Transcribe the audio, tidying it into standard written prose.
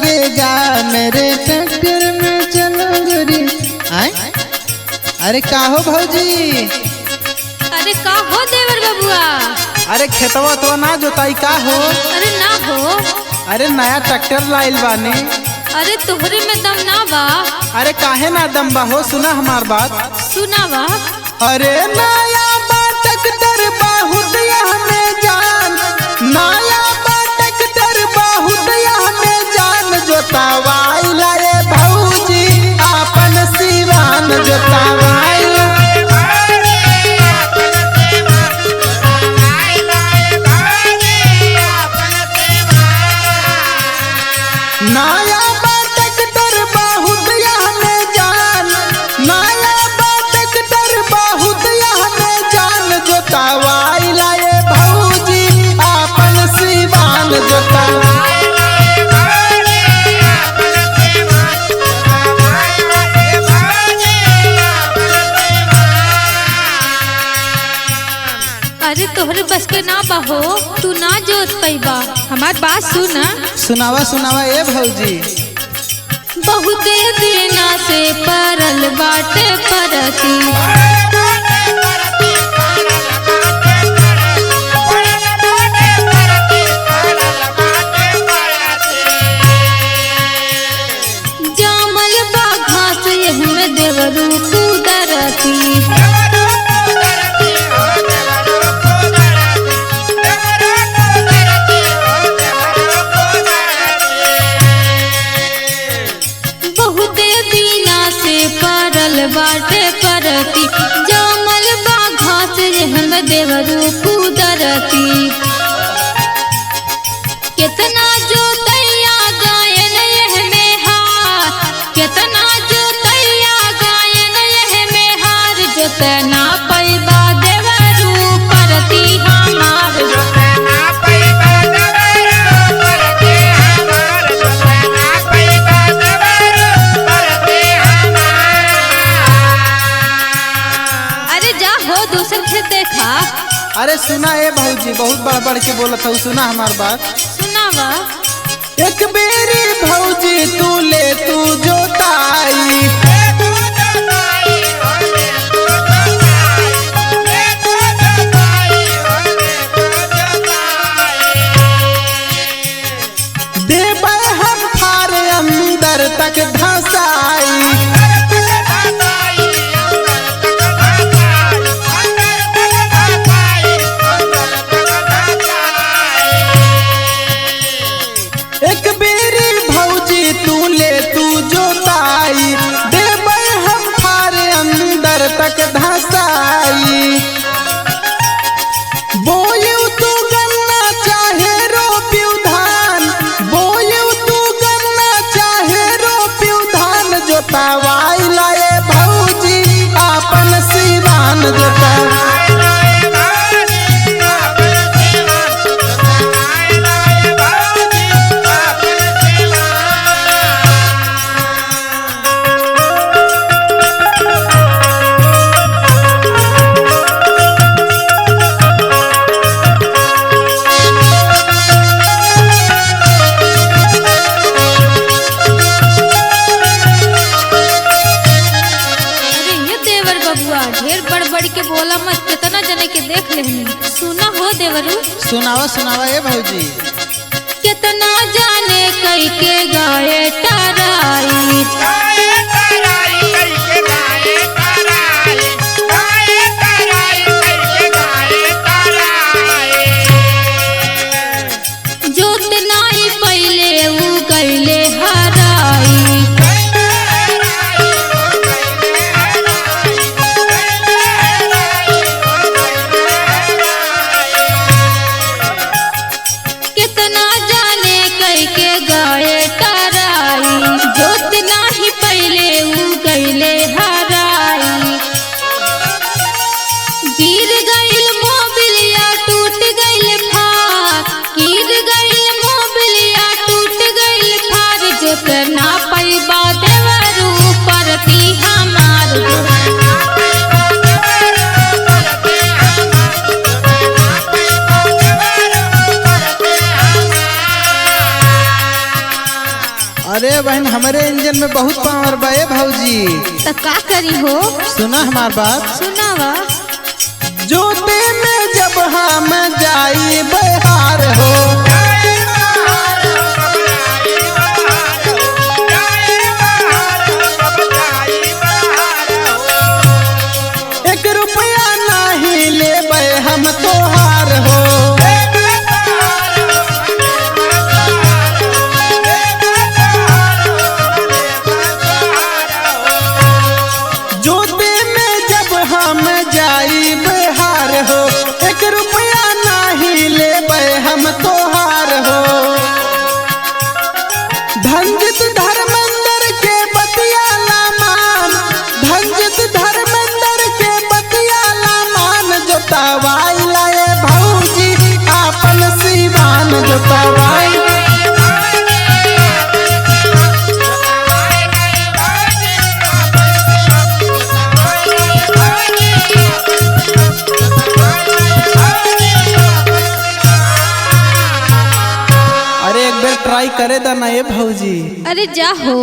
लगेगा मेरे ट्रैक्टर में चलो गोरी। आए अरे का हो भौजी? अरे का हो देवर बबुआ? अरे खेतवा तो ना जोताई का हो? अरे ना हो। अरे नया ट्रैक्टर लाइल बानी। अरे तोहरे में दम ना बा? अरे काहे ना दम बा हो? सुना हमार बात। सुनावा। अरे नया ट्रैक्टर बहुत में जान, नया ट्रैक्टर बहुत में जान, जोतावाई लाए भौजी आपन सिवान जोतावाई। नया ट्रैक्टर बहुत में जान, नया ट्रैक्टर बहुत में जान, जोतावाई लाए भौजी आपन सिवान जोतावाई। अरे तोहरे बस के ना बा हो, तू ना जोत पैबा। हमार बात सुना। सुनावा सुनावा ए भौजी। बहुते दिना से परल बाटे परती, जामल बा घास एहमे देवरू कुदरती। बहुते दिना से परल बाटे परती, जामल बा घास एहमे देवरू कुदरती। कितना जोतैया गायन एहमे हार, कितना जोतैया गायन एहमे हार, जोतना पैबा देवरू परती हमार। अरे जा हो दूसर खेत देखा। अरे सुना ए भौजी, बहुत बढ़ बढ़ के बोलत हूँ, सुना हमार बात। सुनावा। एक बेरी भौजी तू ले तू जोताई, देबै हम फार अंदर तक धसाई। एक बेरी भौजी तू ले तू जोताई, देबै हम फार अंदर तक धसाई। बोयू तू गन्ना चाहे रोप्यू धान, बोयू तू गन्ना चाहे रोप्यू धान, जोतावाई लाए भौजी आपन सिवान जोतावाई। अरे ये देवर बबुआ ढेर बड़ बड़ के बोला मत, कितना जने के देख लेनी। सुना हो देवरू। सुनावा सुनावा ए भौजी। कितना जाने कई के गाए टराई, जोतना ही पहले उ गईले हराई। कितना जाने कई के गाए अरे बहन हमारे इंजन में बहुत पावर बा ए भौजी। तो का करी हो? सुना हमार बात। सुनावा। जोते में जब हम जाई बहार हो, एक रुपया नहीं लेबै हम तोहार हो। जोते में जब हम जाई बहार हो, एक रुपया नहीं लेबै हम तोहार हो। धनजित धर्मेंद्र के बतियाला मान, धनजित धर्मेंद्र के बतियाला मान, जोतावाई लाए भौजी आपन सीवान जोतावाई। अरे एक बार ट्राई करे दा ना ये भौजी। अरे जा हो।